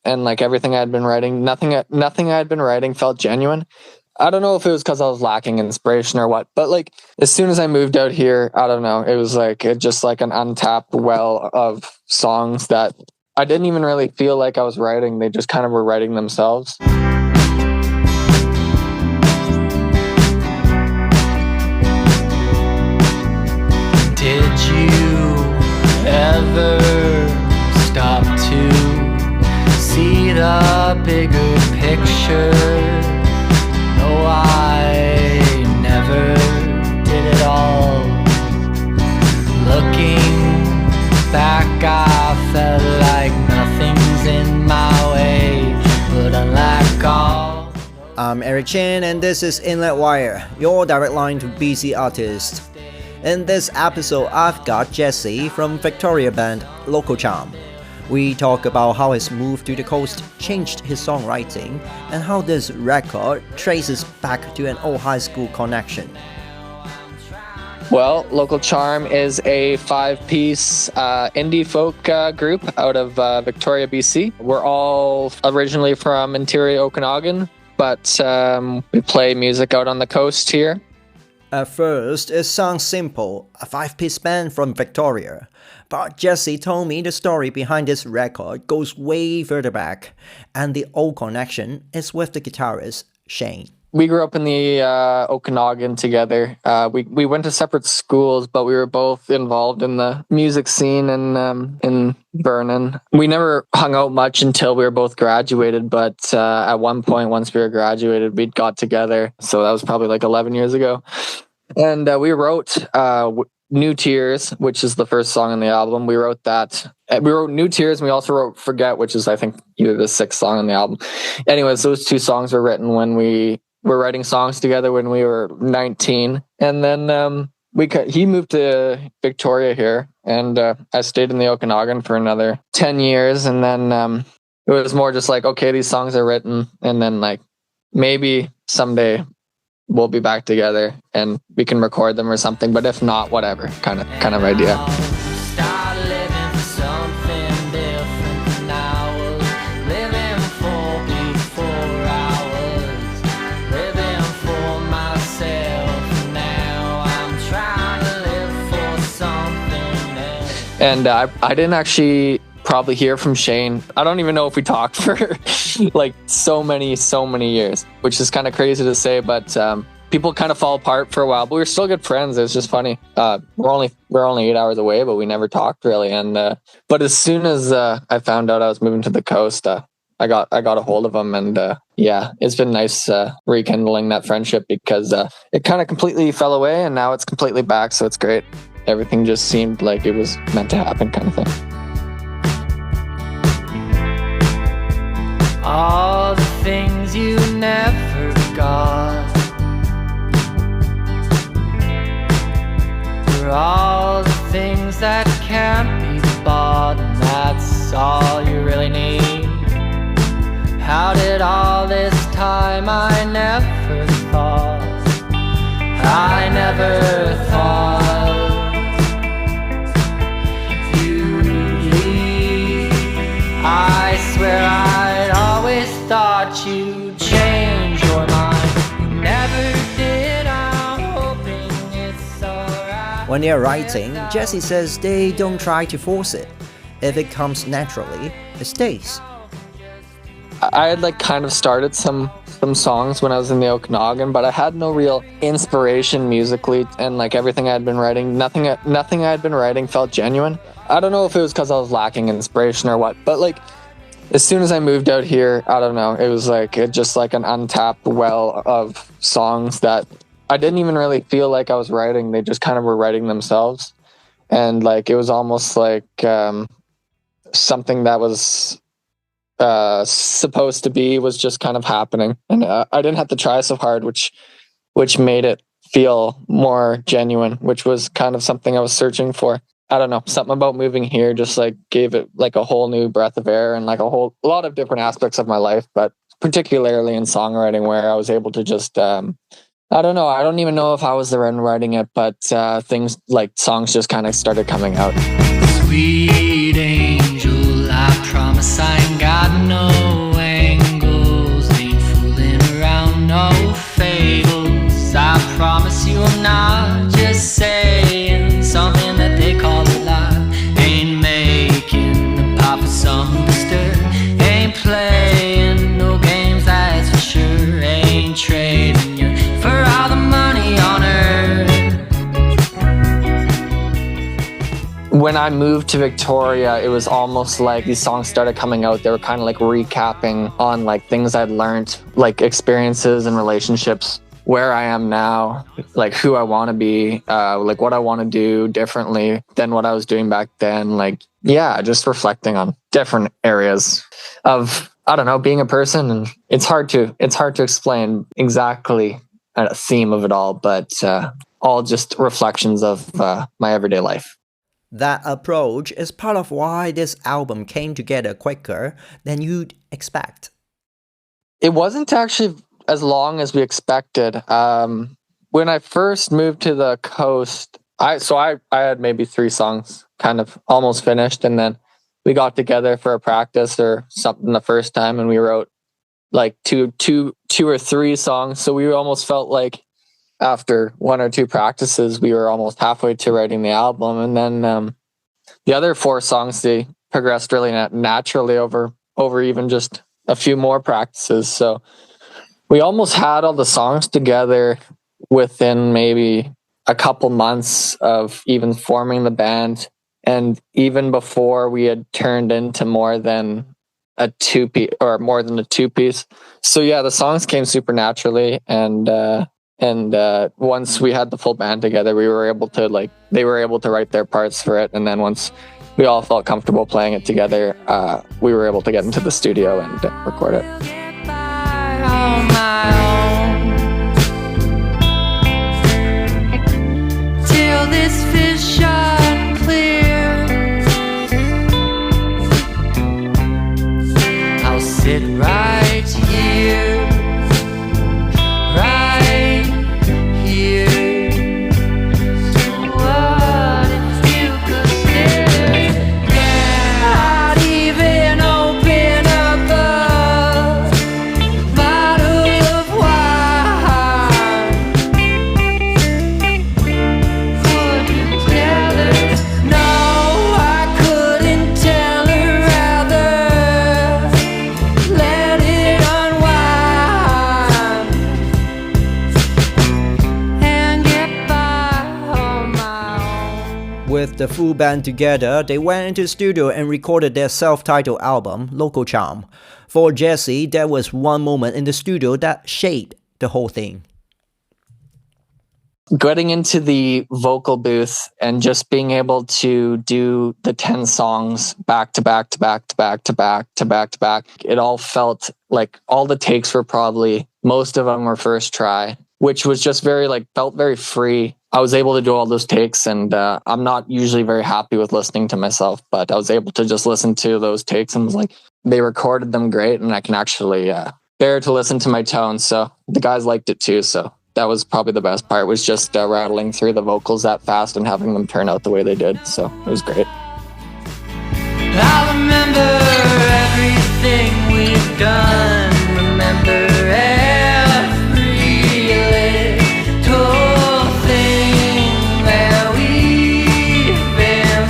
and like everything I had been writing, nothing I had been writing felt genuine. I don't know if it was because I was lacking inspiration or what, but like as soon as I moved out here, I don't know, it was like just like an untapped well of songs that I didn't even really feel like I was writing. They just kind of were writing themselves. Did you ever stop to see the bigger picture? No, I never did it all. Looking back, I felt like nothing's in my way, but unlike all. I'm Eric Chen, and this is Inlet Wire, your direct line to BC artists. In this episode, I've got Jesse from Victoria band Local Charm. We talk about how his move to the coast changed his songwriting and how this record traces back to an old high school connection. Well, Local Charm is a 5-piece indie folk group out of Victoria, BC. We're all originally from interior Okanagan, but we play music out on the coast here. At first, it sounds simple, a 5-piece band from Victoria. But Jesse told me the story behind this record goes way further back, and the old connection is with the guitarist, Shane. We grew up in the Okanagan together. We went to separate schools, but we were both involved in the music scene in Vernon. We never hung out much until we were both graduated, but at one point, once we were graduated, we got together. So that was probably like 11 years ago. And we wrote New Tears, which is the first song on the album. We wrote that. We wrote New Tears, and we also wrote Forget, which is, I think, either the 6th song on the album. Anyways, those 2 songs were written when we were writing songs together when we were 19. And then he moved to Victoria here, and I stayed in the Okanagan for another 10 years. And then it was more just like, okay, these songs are written, and then like maybe someday we'll be back together and we can record them or something, but if not, whatever kind of idea. And I didn't actually probably hear from Shane. I don't even know if we talked for like so many years, which is kind of crazy to say, but people kind of fall apart for a while, but we were still good friends. It was just funny. We're only 8 hours away, but we never talked really. And but as soon as I found out I was moving to the coast, I got a hold of him, and yeah, it's been nice rekindling that friendship, because it kind of completely fell away, and now it's completely back, so it's great. Everything just seemed like it was meant to happen, kind of thing. All the things you never got, for all the things that can't be bought, and that's all you really need. How did all this time I never thought you'd leave? I swear I'd always thought you'd change your mind. You never did, I'm hoping it's alright. When they're writing, Jesse says they don't try to force it. If it comes naturally, it stays. I had like kind of started some songs when I was in the Okanagan, but I had no real inspiration musically, and like everything I had been writing, nothing I had been writing felt genuine. I don't know if it was because I was lacking inspiration or what, but like as soon as I moved out here, I don't know, it was like just like an untapped well of songs that I didn't even really feel like I was writing. They just kind of were writing themselves, and like it was almost like something that was supposed to be was just kind of happening, and I didn't have to try so hard, which made it feel more genuine, which was kind of something I was searching for. I don't know, something about moving here just like gave it like a whole new breath of air, and like a lot of different aspects of my life, but particularly in songwriting, where I was able to just I don't know, I don't even know if I was the one writing it, but things like songs just kind of started coming out. Sweet angel, I promise I ain't got no I moved to Victoria, it was almost like these songs started coming out. They were kind of like recapping on like things I'd learned, like experiences and relationships, where I am now, like who I want to be, like what I want to do differently than what I was doing back then. Like, yeah, just reflecting on different areas of, I don't know, being a person. And it's hard to explain exactly a theme of it all, but all just reflections of my everyday life. That approach is part of why this album came together quicker than you'd expect. It wasn't actually as long as we expected. When I first moved to the coast, I had maybe 3 songs kind of almost finished, and then we got together for a practice or something the first time, and we wrote like two or 3 songs. So we almost felt like after 1 or 2 practices, we were almost halfway to writing the album. And then the other 4 songs, they progressed really naturally over even just a few more practices. So we almost had all the songs together within maybe a couple months of even forming the band. And even before we had turned into more than a 2-piece. So yeah, the songs came super naturally. And once we had the full band together, they were able to write their parts for it. And then once we all felt comfortable playing it together, we were able to get into the studio and record it. Till this vision clears, I'll sit right here. With the full band together, they went into the studio and recorded their self-titled album, Local Charm. For Jesse, there was one moment in the studio that shaped the whole thing. Getting into the vocal booth and just being able to do the 10 songs back to back to back to back to back to back to back. It all felt like all the takes were most of them were first try, which was just felt very free. I was able to do all those takes, and I'm not usually very happy with listening to myself, but I was able to just listen to those takes and was like, they recorded them great, and I can actually bear to listen to my tone. So the guys liked it too. So that was probably the best part, was just rattling through the vocals that fast and having them turn out the way they did. So it was great. I remember everything we've done. Remember every little thing that we've been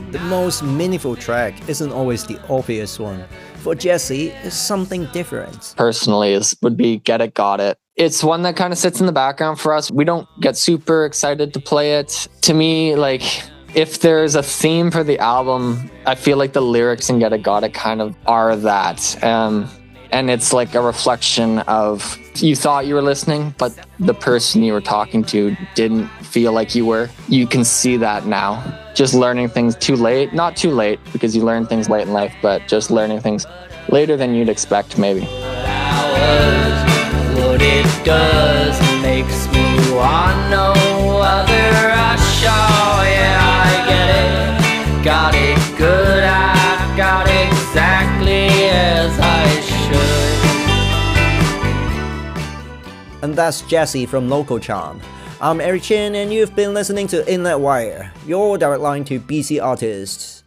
through. The most meaningful track isn't always the obvious one. For Jesse, it's something different. Personally, would be Get It, Got It. It's one that kind of sits in the background for us. We don't get super excited to play it. To me, like, if there's a theme for the album, I feel like the lyrics in Get It, Got It kind of are that. And it's like a reflection of, you thought you were listening, but the person you were talking to didn't feel like you were. You can see that now. Just learning things too late. Not too late, because you learn things late in life, but just learning things later than you'd expect, maybe. What it does makes me want no other rush. Oh yeah, I get it. Got it good, I got exactly as I should. And that's Jesse from Local Charm. I'm Eric Chin, and you've been listening to Inlet Wire, your direct line to BC artists.